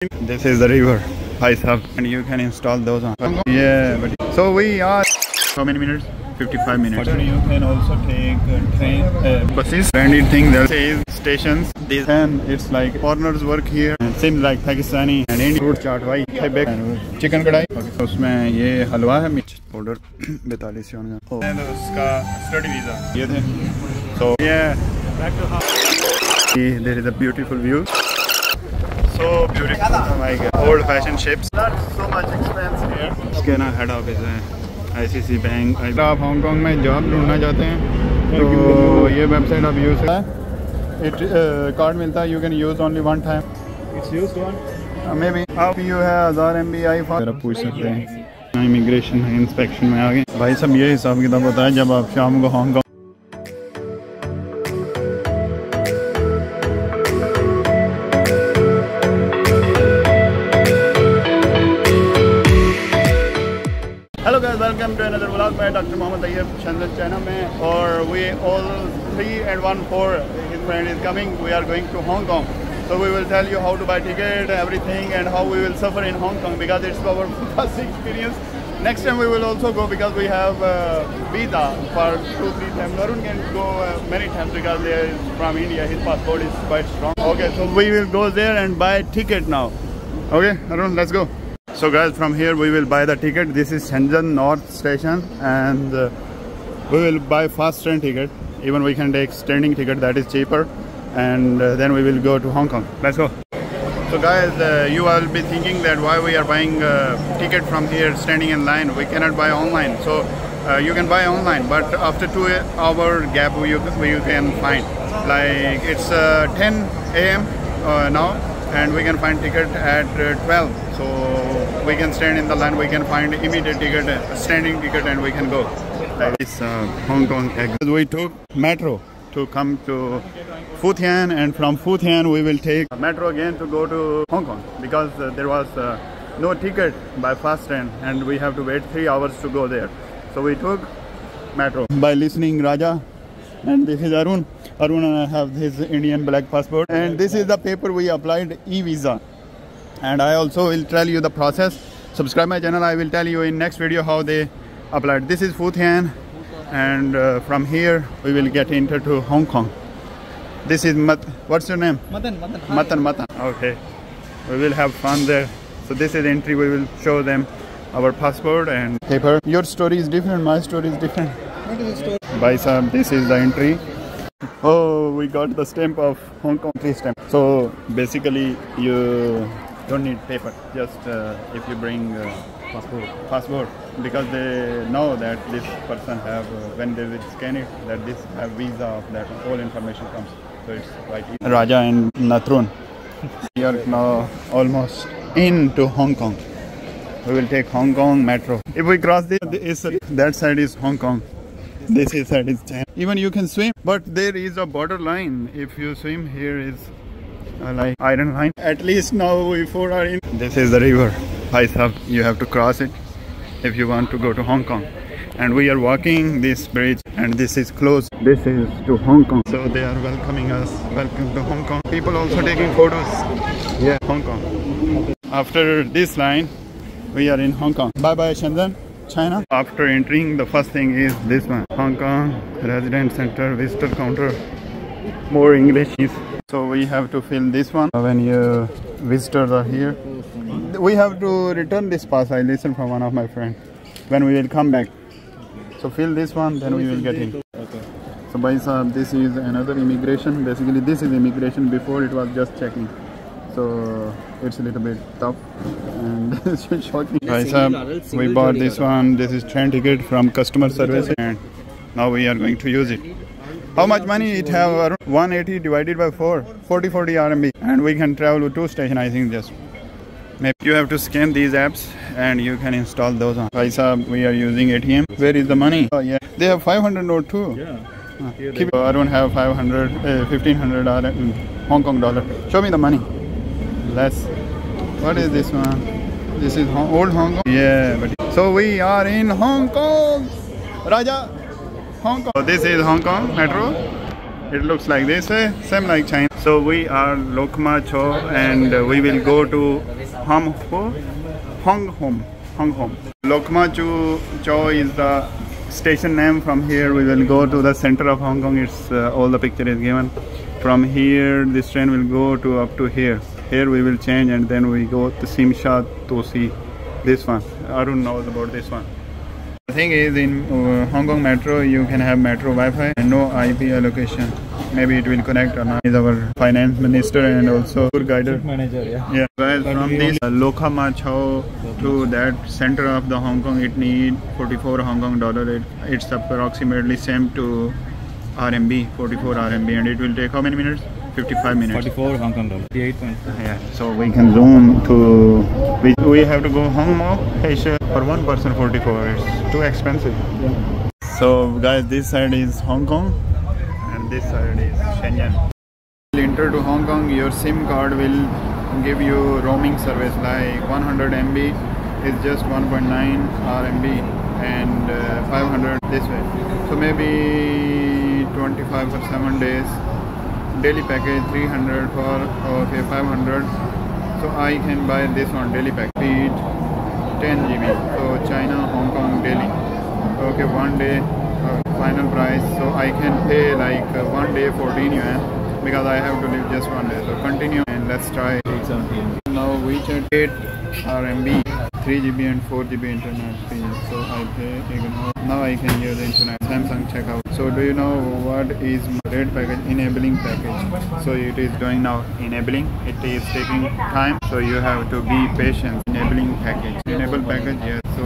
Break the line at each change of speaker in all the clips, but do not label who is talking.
This is the river, Bhai Sahab, and you can install those on. Yeah, but so we are. How many minutes? 55 minutes. But you can also take train, buses. Branded thing there says stations. This and it's like foreigners work here. And seems like Pakistani and Indian fruit chaat, white, chicken kadai. Okay. उसमें ये हलवा है मिर्च order 42 यून का. And उसका study visa ये थे. So yeah, back to house. There is a beautiful view. So beautiful. Oh my God. Old-fashioned ships. Not so much expense here. इसके ना head office है ICC बैंक. अगर आप हांगकांग में जॉब ढूंढना चाहते हैं तो ये वेबसाइट आप यूज़ करें. कार्ड मिलता है. You can use only one time. It's used one. Maybe. आप you have 1000 MB iPhone. आप पूछ सकते हैं. इमिग्रेशन इंस्पेक्शन में आ गए. भाई साहब ये हिसाब किताब होता है जब आप शाम को Hong Kong. Hello guys, welcome to another vlog by Dr. Mohammed Tayyib Shenzhen China में. और we all 3 and 1 4 his friend is coming. We are going to Hong Kong, so we will tell you how to buy ticket, everything, and how we will suffer in Hong Kong because it's our first experience. Next time we will also go because we have visa for 2-3 times. Arun can go many times because they are from India. His passport is quite strong. Okay, so we will go there and buy ticket now. Okay, Arun, let's go. So guys, from here we will buy the ticket. This is Shenzhen North Station, and we will buy fast train ticket. Even we can take standing ticket, that is cheaper, and then we will go to Hong Kong. Let's go. So guys, you will be thinking that why we are buying ticket from here standing in line. We cannot buy online. So you can buy online, but after 2-hour gap you can find. Like it's 10 AM now, and we can find ticket at 12. So we can stand in the line, we can find immediate ticket, standing ticket, and we can go. Like this Hong Kong exit. We took metro to come to Phu Thien, and from Phu Thien we will take metro again to go to Hong Kong because there was no ticket by fast train and we have to wait 3 hours to go there. So we took metro by listening Raja. And this is Arun. Arun have his Indian black passport, and this is the paper we applied, e-visa. And I also will tell you the process. Subscribe my channel. I will tell you in next video how they applied. This is Phu Thien, and from here we will get into to Hong Kong. This is what's your name? Matan. Okay, we will have fun there. So this is entry. We will show them our passport and paper. Your story is different. My story is different. What is the story? Bhai Sahab, this is the entry. Oh, we got the stamp of Hong Kong stamp. So basically you don't need paper, just if you bring passport, because they know that this person have when they will scan it, that this have visa, that all information comes. So it's quite easy. Raja and Natrun. We are now almost into Hong Kong. We will take Hong Kong metro. If we cross this, that side is Hong Kong. This side is China. Even you can swim, but there is a border line. If you swim, here is like iron line. At least now we 4 are in. This is the river, Bhai Sahab. You have to cross it if you want to go to Hong Kong. And we are walking this bridge, and this is closed. This is to Hong Kong. So they are welcoming us. Welcome to Hong Kong. People also taking photos. Yeah, Hong Kong. After this line, we are in Hong Kong. Bye bye Shenzhen, China. After entering, the first thing is this one, Hong Kong Resident Center Visitor Counter. More English. So we have to fill this one when your visitors are here. We have to return this pass. I listened from one of my friends when we will come back. So fill this one, then we will get in. Okay. So Bhai Sahab, this is another immigration. Basically this is immigration. Before it was just checking. So it's a little bit tough and it's shocking. Bhai Sahab, we bought this one. This is train ticket from customer service, and now we are going to use it. How much money it have? Around 180 divided by 4, 40 RMB, and we can travel to 2 stations. I think just maybe you have to scan these apps and you can install those on. Bhai Sahab, we are using ATM. Where is the money? Oh yeah, they have 500 note too. Yeah. I don't have 500, 1500 Hong Kong dollar. Show me the money. Less. What is this one? This is old Hong Kong. Yeah, but so we are in Hong Kong. Raja, Hong Kong. So this is Hong Kong metro. It looks like this, same like China. So we are Lok Ma Chau and we will go to Hong Kong. Lok Ma Chau is the station name. From here we will go to the center of Hong Kong. It's all the picture is given. From here this train will go to up to here. Here we will change and then we go to Tsim Sha Tsui. This one, Arun knows about this one. The thing is, in Hong Kong Metro you can have Metro Wi-Fi and no IP allocation. Maybe it will connect or not. He's our finance minister and also tour guider. Manager, yeah. Guys, from this Lok Ma Chau to that center of the Hong Kong, it need 44 Hong Kong dollar. It's approximately same to RMB, 44 RMB, and it will take how many minutes? 55 minutes.
44 Hong Kong dollar. 58.
Yeah. So we can zoom to. We have to go Hong Kong Asia for one person 44. It's too expensive. Yeah. So guys, this side is Hong Kong. This side is Shenzhen. Enter to Hong Kong, your SIM card will give you roaming service like 100 MB is just 1.9 RMB and 500 this way. So maybe 25 for 7 days. Daily package 300 for okay 500. So I can buy this one daily package. Speed 10 GB. So China, Hong Kong daily. Okay, 1 day. Final price, so I can pay like 1 day 14 yuan because I have to live just 1 day. So continue and let's try. Now WeChat 8 RMB, 3 GB and 4 GB internet speed. So I pay ignore. Now I can use internet. Samsung checkout. So do you know what is red package? Enabling package. So it is doing now enabling. It is taking time. So you have to be patient. Enabling package. Enable package, yes. So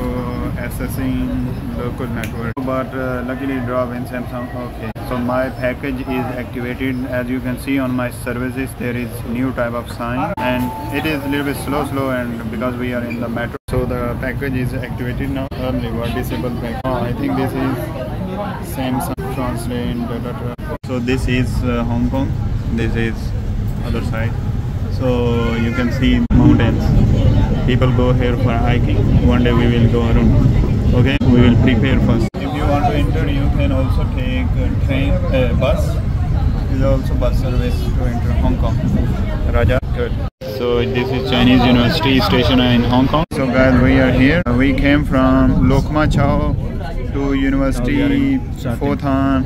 accessing local network. But luckily drop in Samsung. Okay. So my package is activated. As you can see on my services, there is new type of sign and it is a little bit slow and because we are in the metro. So the package is activated now. Early what disabled package. I think this is Samsung translate. So this is Hong Kong. This is other side. So you can see mountains. People go here for hiking. One day we will go around. Okay, we will prepare first. If you want to enter, you can also take a train, bus. There is also bus service to enter Hong Kong. Raja. Good. So this is Chinese University station in Hong Kong. So guys, we are here. We came from Lok Ma Chau to University Fothan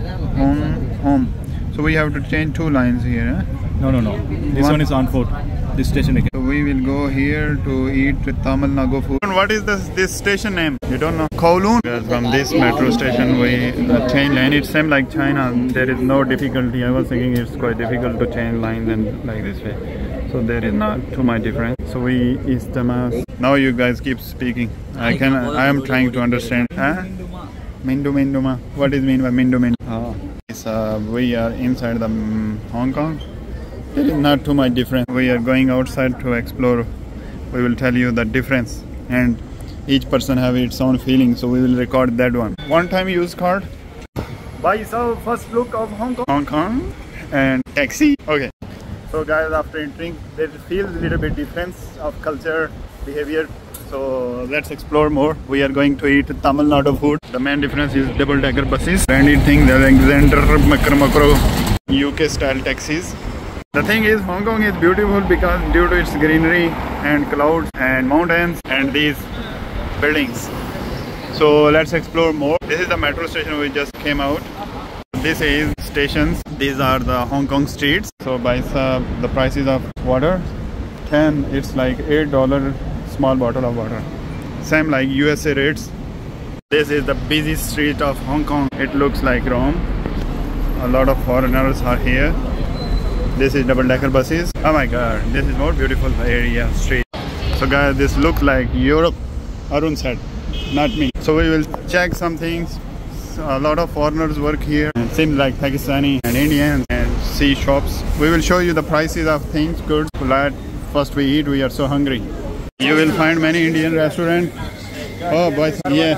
home. So we have to change 2 lines here. Huh?
No. This one is on foot. This station again.
So we will go here to eat Tamil Nadu food. And what is this station name? You don't know? Kowloon. From this metro station we change line. It's same like China. There is no difficulty. I was thinking it's quite difficult to change lines and like this way. So there is not too much difference. So we istamas. Now you guys keep speaking. I am trying to understand. Huh? Minduma. What is mean by Minduma? We are inside the Hong Kong. There is not too much difference. We are going outside to explore. We will tell you the difference and each person have its own feeling. So we will record that one. One time use card. Buy our first look of Hong Kong. Hong Kong and taxi. Okay. So guys, after entering, there feels a little bit difference of culture, behavior. So let's explore more. We are going to eat Tamil Nadu food. The main difference is double-decker buses. Branded thing, the Alexander Macro UK style taxis. The thing is, Hong Kong is beautiful because due to its greenery and clouds and mountains and these buildings. So let's explore more. This is the metro station we just came out. This is stations. These are the Hong Kong streets. So by the prices of water, 10, it's like $8 small bottle of water. Same like USA rates. This is the busy street of Hong Kong. It looks like Rome. A lot of foreigners are here. This is double-decker buses. Oh my god, this is more beautiful area, street. So guys, this looks like Europe. Arun said, not me. So we will check some things. A lot of foreigners work here. It seems like Pakistani and Indians and see shops. We will show you the prices of things, goods. First we eat, we are so hungry. You will find many Indian restaurants. Oh boys, yeah.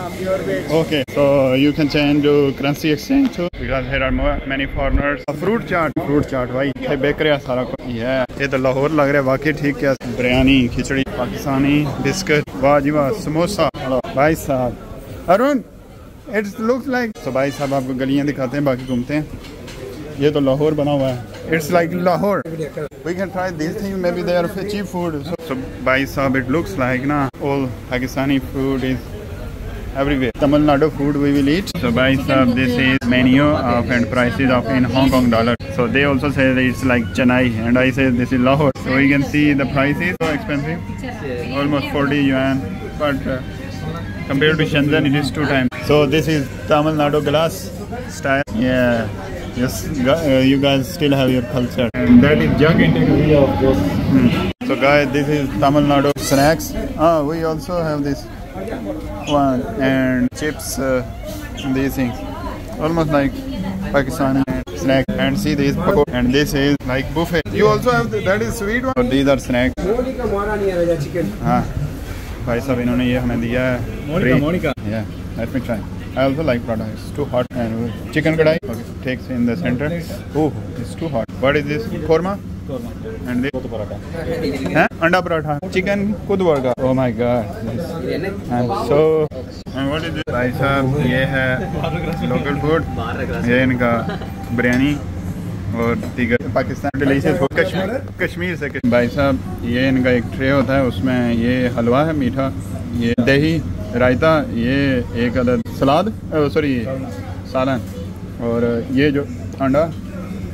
Okay, so you can change to currency exchange too because there are many foreigners. A fruit chaat, भाई. ये bakery सारा कुछ. Yeah. ये तो लाहौर लग रहा है वाकई ठीक क्या. बिरयानी, खिचड़ी, पाकिस्तानी, बिस्किट, वाह जी वाह, समोसा. भाई साहब. Arun, it looks like. So भाई साहब आपको गलियां दिखाते हैं, बाकी घूमते हैं. ये तो लाहौर बना हुआ है. It's like Lahore. We can try these things. Maybe they are cheap food. So by sab, it looks like na all Pakistani food is everywhere. Tamil Nadu food we will eat. So by sab, this is menu of and prices of in Hong Kong dollar. So they also say that it's like Chennai, and I say this is Lahore. So you can see the prices so expensive, almost 40 yuan, but compared to Shenzhen, it is 2 times. So this is Tamil Nadu glass style. Yeah. Yes, you guys still have your culture. And that is jug integrity of this. So guys, this is Tamil Nadu snacks. We also have this one and chips. These things, almost like Pakistani snack. And see this pakoda. And this is like buffet. You also have that is sweet one. So these are snacks. हाँ, भाई साहब इन्होंने ये हमें दिया है. Monica. Yeah, let me try. I also like paratha. It's too hot. And chicken kadai. Okay, takes in the center. Oh, it's too hot. What is this? Korma. And this paratha. Huh? Anda paratha. Chicken kud burger. Oh my god. And so. And what is this? भाई साहब ये है local food. ये इनका बिरयानी और दीगर Pakistan delicious food. Kashmir से. भाई साहब ये इनका एक ट्रे होता है, उसमें ये हलवा है मीठा, ये दही, रायता, ये एक अदद सलाद, सॉरी सालन, और ये जो अंडा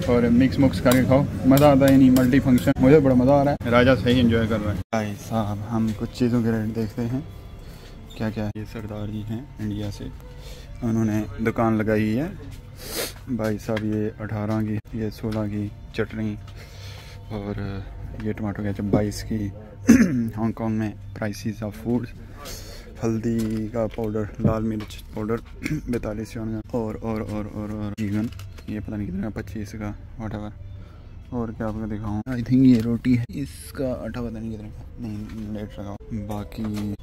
और मिक्स करके खाओ. मज़ा आता है. नहीं मल्टी फंक्शन, मुझे बड़ा मज़ा आ रहा है. राजा सही एंजॉय कर रहा है. भाई साहब हम कुछ चीज़ों के रेट देखते हैं क्या क्या है. ये सरदार जी हैं इंडिया से, उन्होंने दुकान लगाई है. भाई साहब ये 18 की, ये 16 की चटनी, और ये टमाटो केचप 22 की. हांगकॉन्ग में प्राइसेस ऑफ फूड. हल्दी का पाउडर, लाल मिर्च पाउडर 42 युआन का, और जीवन ये पता नहीं कितना 25 का, व्हाटएवर. और क्या आपको दिखाऊँ, आई थिंक ये रोटी है, इसका आटा पता नहीं कितना का, नहीं लेट लगाओ.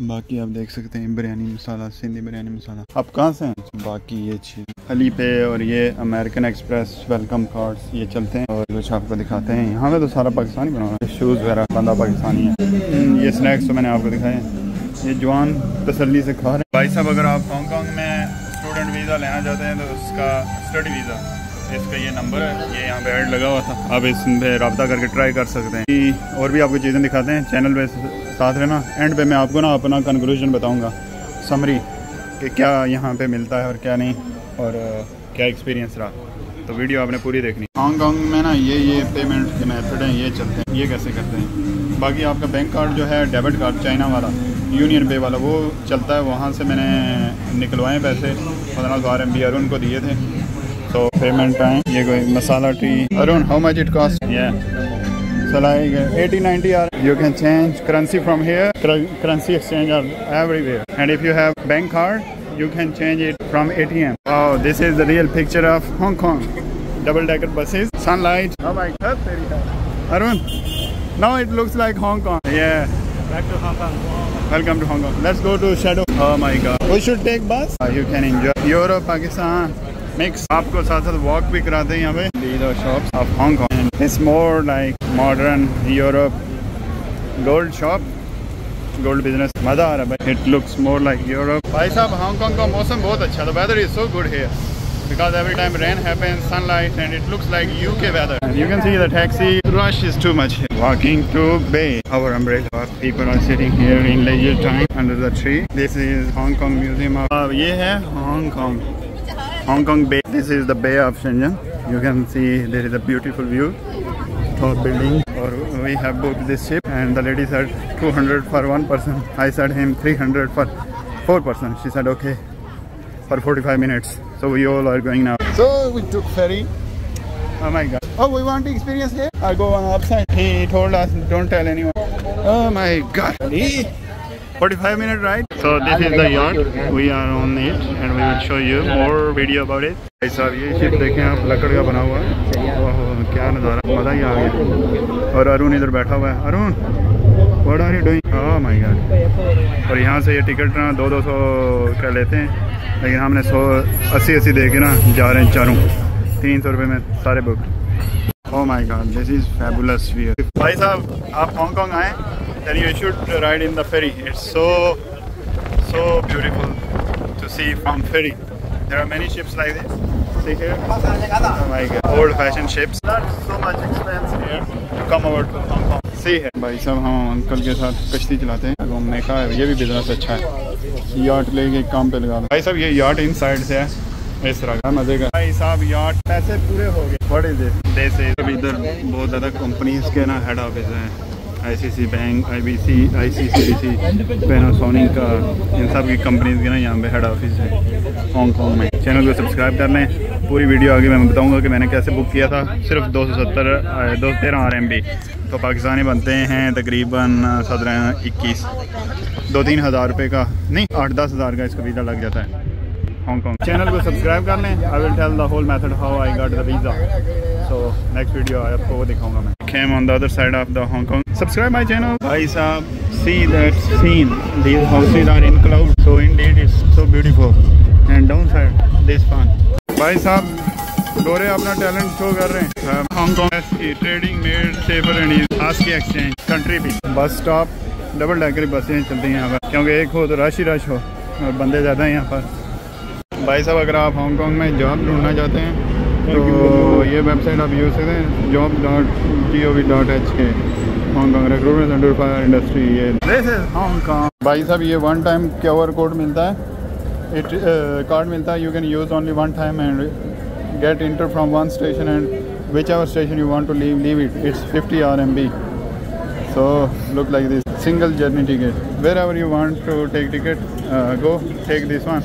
बाकी आप देख सकते हैं बिरयानी मसाला, सिंधी बिरयानी मसाला. आप कहाँ से हैं? बाकी ये चीज़ अली पे और ये अमेरिकन एक्सप्रेस वेलकम कार्ड्स ये चलते हैं. और कुछ आपको दिखाते हैं. यहाँ पे तो सारा पाकिस्तानी बना हुआ है. शूज़ वगैरह बंदा पाकिस्तानी है. ये स्नैक्स तो मैंने आपको दिखाए हैं. ये जवान तसल्ली से खा रहे हैं. भाई साहब अगर आप हांगकॉन्ग में स्टूडेंट वीज़ा लेना चाहते हैं तो उसका स्टडी वीज़ा, इसका ये नंबर है, ये यहाँ पे ऐड लगा हुआ था, आप इस पे रब्ता करके ट्राई कर सकते हैं. और भी आपको चीज़ें दिखाते हैं. चैनल पे साथ रहना. एंड पे मैं आपको ना अपना कंक्लूजन बताऊँगा, समरी कि क्या यहाँ पे मिलता है और क्या नहीं, और क्या एक्सपीरियंस रहा. तो वीडियो आपने पूरी देखनी. हांगकॉन्ग में ना ये पेमेंट के मेथड हैं, ये चलते हैं. ये कैसे करते हैं. बाकी आपका बैंक कार्ड जो है, डेबिट कार्ड चाइना वाला, यूनियन पे वाला, वो चलता है. वहाँ से मैंने निकलवाए पैसे, 15,000 MB अरुण को दिए थे. तो पेमेंट आए. ये कोई masala tea. Arun how much it cost? So like 80-90 you can change currency from here. Currency exchange are everywhere. And if you have bank card, you can change it from ATM. Oh, this is the real picture of Hong Kong. Double-decker buses, sunlight. Oh my God, Arun. Now it looks like Hong Kong. Yeah.
Back to Hong Kong.
Welcome to Hong Kong. Let's go to Shadow. Oh my God. We should take bus. You can enjoy Europe, Pakistan. Mix. आपको साथ साथ walk भी कराते हैं यहाँ पे. These are shops of Hong Kong. And it's more like modern Europe. Gold shop, gold business. मज़ा आ रहा है भाई. It looks more like Europe. भाई साहब हांगकॉन्ग का मौसम बहुत अच्छा. The weather is so good here because every time rain happens, sunlight, and it looks like UK weather. And you can see the taxi rush is too much. Walking to Bay. Our umbrella. People are sitting here in leisure time under the tree. This is Hong Kong Museum of. ये है Hong Kong. Hong Kong Bay. This is the Bay of Shenzhen. You can see there is a beautiful view. Tall building. Or we have booked this ship, and the lady said 200 for one person. I said him 300 for 4 person. She said okay for 45 minutes. So we all are going now. So we took ferry. Oh my God. Oh, we want to experience here? I go on upside. He told us don't tell anyone. Oh my God. 45-minute ride. So this is the yacht. We are on it and we will show you more video about it. भाई साहब ये ship देखें आप, लकड़ का बना हुआ है. ओह क्या नज़ारा, मज़ा ही आ गया. और अरुण इधर बैठा हुआ है. Arun what are you doing? Oh my God. और यहाँ से ये टिकट ना 200 का लेते हैं, लेकिन हमने 180 दे के ना जा रहे हैं चारों. 300 रुपये में सारे book. Oh my God, this is fabulous view. भाई साहब आप हांगकॉन्ग आएँ, then you should ride in the ferry. It's so beautiful to see from ferry. There are many ships like this. See here? Oh my God. Old fashioned ships. Not so much expense here to come over to Hong Kong. See here. भाई साहब हम uncle के साथ कश्ती चलाते हैं घूमने का, ये भी बिजनेस अच्छा है। याट लेके काम पे लगा दो। भाई साहब ये याट इन साइड से है इस तरह का, मजे का। भाई साहब याट पैसे पूरे हो गए। What is this? जैसे इधर बहुत ज़्यादा कंपनीज के ना हेड ऑफिस हैं, ICC bank, IBC, ICCDC, Panasonic का, इन सब की कंपनीज के ना यहाँ पे हेड ऑफिस है हांगकॉन्ग में। चैनल को सब्सक्राइब कर लें। पूरी वीडियो आगे मैं बताऊंगा कि मैंने कैसे बुक किया था। सिर्फ 213 RMB तो पाकिस्तानी बनते हैं तकरीबन 17-21, 2-3 हज़ार रुपये का, नहीं 8-10 हज़ार का इसका वीज़ा लग जाता है हांगकॉन्ग। चैनल को सब्सक्राइब कर लें। I will tell the whole method how I got the visa. So next video आपको वो दिखाऊंगा मैं। Came on the other side of the Hong Kong. Subscribe my channel. भाई साहब, see that scene. These houses are in cloud. So indeed it's so beautiful. And downside this fun. भाई साहब गोरे अपना talent show कर रहे हैं। Hong Kong की trading made safer and आज की एक्सचेंज कंट्री भी। बस स्टॉप डबल डेकर बसें चलती हैं यहाँ पर, क्योंकि एक हो तो रश ही रश हो और बंदे ज़्यादा हैं यहाँ पर। भाई साहब अगर आप हांगकॉन्ग में जॉब ढूंढना चाहते हैं तो ये वेबसाइट आप यूज़ सकते हैं, job.gov.hk, Hong Kong recruitment centre for industry. ये दिस इज हांगकॉन्ग। भाई साहब ये वन टाइम QR कोड मिलता है, कार्ड मिलता है। You can use only one time and get enter from one station and whichever station you want to leave it. It's 50 RMB। So look like this, single journey ticket, wherever you want to take ticket go take this one.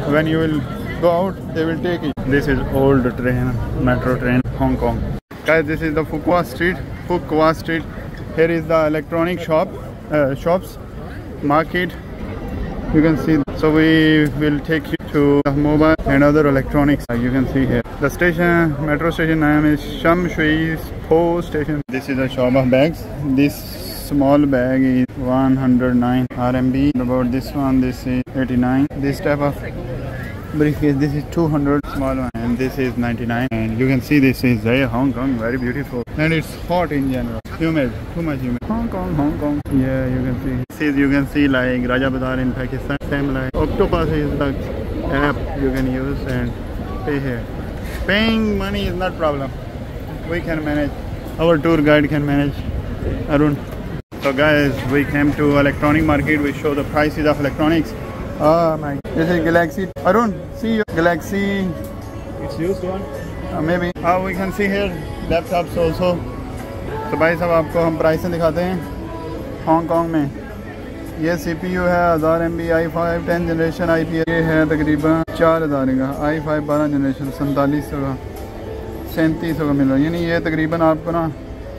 When you will go out, they will take it. This is old train, metro train, Hong Kong. Guys, this is the Fuqua Street. Here is the electronic shops, market. You can see. So we will take you to the mobile and other electronics. You can see here. The station, metro station name is Sham Shui Po Station. This is a shop of bags. This small bag is 109 RMB. About this one, this is 89. This type of briefcase, this is 200, small one, and this is 99. And you can see this is Hong Kong, very beautiful, and it's hot in general, humid, too much humid. Hong Kong. Yeah, you can see. You can see like Raja Bazaar in Pakistan. Same like Octopus is the app you can use and pay here. Paying money is not problem. We can manage. Our tour guide can manage. Arun. So guys, we came to electronic market. We show the prices of electronics. Oh my! This is Galaxy. Arun, see your Galaxy.
It's used one.
Maybe. We can see here laptops also. तो भाई साहब आपको हम प्राइसें दिखाते हैं Hong Kong में। ये CPU है 1000 MB, i5 10 जनरेशन IPS। ये है तकरीबन 4000 का, i5 12 जनरेशन 4700 का, 3700 का मिल रहा है। यानी ये तकरीबन आपको ना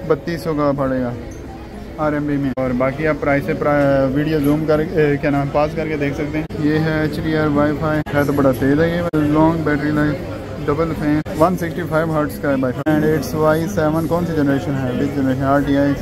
3200 का पड़ेगा RMB में। और बाकी आप प्राइस से वीडियो जूम कर क्या नाम पास करके देख सकते हैं। ये है HDR वाईफाई है, तो बड़ा तेज़ है ये। Long battery life, double fan, 165 hertz का है वाईफाई। एंड इट्स Y7 कौन सी जनरेशन है? बिग जनरेशन, RTX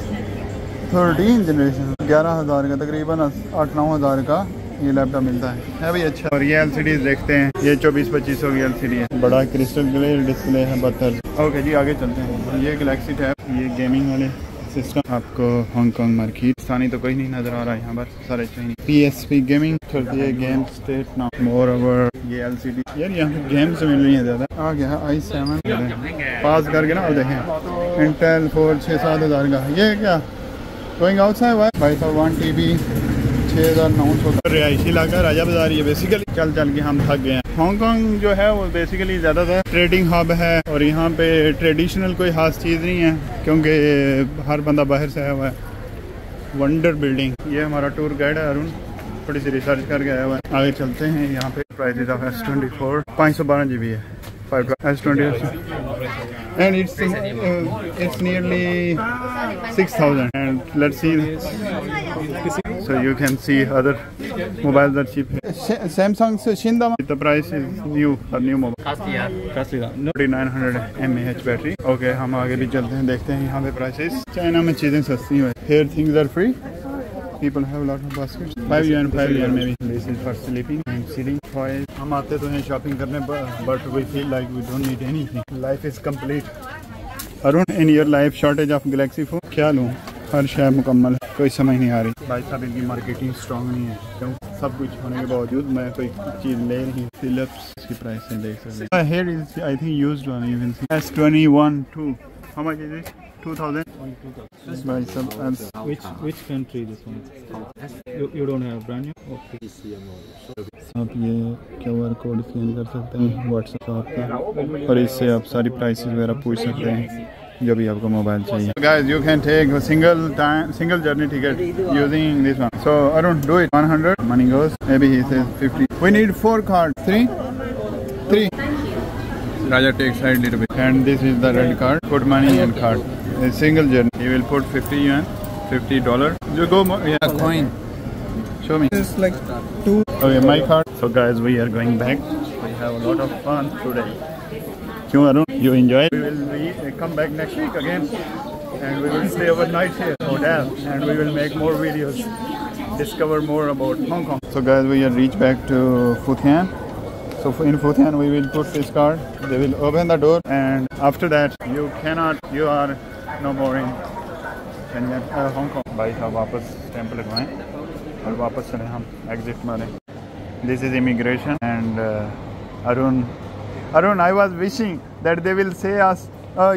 13 जनरेशन, 11000 का, तकरीबन 8-9 हज़ार का ये लैपटॉप मिलता है भी अच्छा। और ये LCD देखते हैं, ये 24-2500 की LCD है, बड़ा क्रिस्टल क्लियर डिस्प्ले है 72। ओके जी आगे चलते हैं। ये गैलेक्सी टैब, ये गेमिंग वाले सिस्टम। आपको हांगकॉन्ग मार्केट स्थानीय तो कोई नहीं नजर आ रहा है यहाँ पर, सारे चाहिए। PSP गेमिंग चलती है, गेम स्टेट ना मोर ओवर। ये LCD यार यहाँ पे गेम्स मिल रही है ज़्यादा। आ गया है i7 पास करके ना, और देखें इंटेल 4 6-7 हज़ार का। ये क्या गोइंग आउटसाइड भाई साहब 1 TB 6900। रिहायशी इलाका राजा बाजार, ये बेसिकली चल के हम थक गए हैं। हांगकॉन्ग जो है वो बेसिकली ज़्यादातर ट्रेडिंग हब है, और यहाँ पे ट्रेडिशनल कोई खास चीज़ नहीं है, क्योंकि हर बंदा बाहर से आया हुआ है। वंडर बिल्डिंग, ये हमारा टूर गाइड है अरुण, थोड़ी सी रिसर्च करके आया हुआ है। आगे चलते हैं। यहाँ पे प्राइस ऑफ S24 512 GB है, S20 and it's nearly 6000, and let's see. So you can see other mobiles are cheap. Samsung Shinda, the price is new, a new mobile, costly 3900 mAh battery. Okay, हम आगे भी चलते हैं, देखते हैं यहाँ पे prices। चाइना में चीजें सस्ती हैं। Here things are free. People have a lot of baskets. 5 yuan maybe. This is for sleeping and sitting. हम आते तो हैं शॉपिंग करने, but we feel like we don't need anything. Life is complete. Arun, in your life shortage of Galaxy phone, क्या लूँ? हर शय मुकम्मल है, कोई समझ नहीं आ रही। भाई साहब इनकी मार्केटिंग स्ट्रॉन्ग नहीं है, क्यों? सब कुछ होने के बावजूद मैं कोई चीज़ ले नहीं। फिलिप्स की प्राइस देख सकते हैं। Here is I think used one, you can see S21 2. How much is it? 2000. भाई साहब
Which country this one? You don't have brand new? Okay.
आप ये QR कोड स्कैन कर सकते हैं व्हाट्सएप पे और इससे आप सारी प्राइसेस वगैरह पूछ सकते हैं जो भी आपको मोबाइल चाहिए। Guys, you can take a single journey ticket using this one. So Arun, do it. 100 money goes. Maybe he says 50. We need 4 cards. 3. Raja takes side little bit. And this is the red card. Put money and card. A single journey. He will put 50 yuan, $50. You go more. Yeah, coin. Show me.
It's like 2.
Okay, my card. So guys, we are going back. We have a lot of fun today. Kyun Arun? You enjoy? We will come back next week again, and we will stay overnight here, hotel, and we will make more videos, discover more about Hong Kong. So guys, we are reached back to Futian. So in Futian, we will put this card. They will open the door, and after that, you are no more in Hong Kong. भाई साहब वापस stamp लगवाएं और वापस चले हम exit मारें। This is immigration and Arun, I was wishing that they will say us,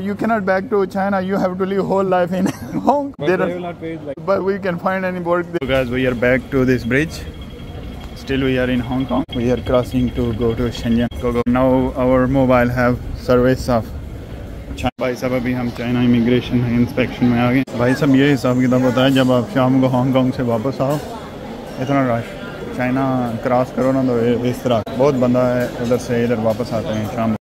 you cannot back to China, you have to live whole life in Hong Kong.
But they will not pay it like.
But we can find any work. So guys, we are back to this bridge. Still we are in Hong Kong. We are crossing to go to Shenzhen. Go. Now our mobile have service of China. भाई साहब अभी हम China immigration inspection में आ गए। भाई साहब ये हिसाब किताब होता है जब आप शाम को हांगकांग से वापस आओ, इतना रश, चाइना क्रॉस करो ना तो इस तरह बहुत बंदा है उधर से इधर वापस आते हैं शाम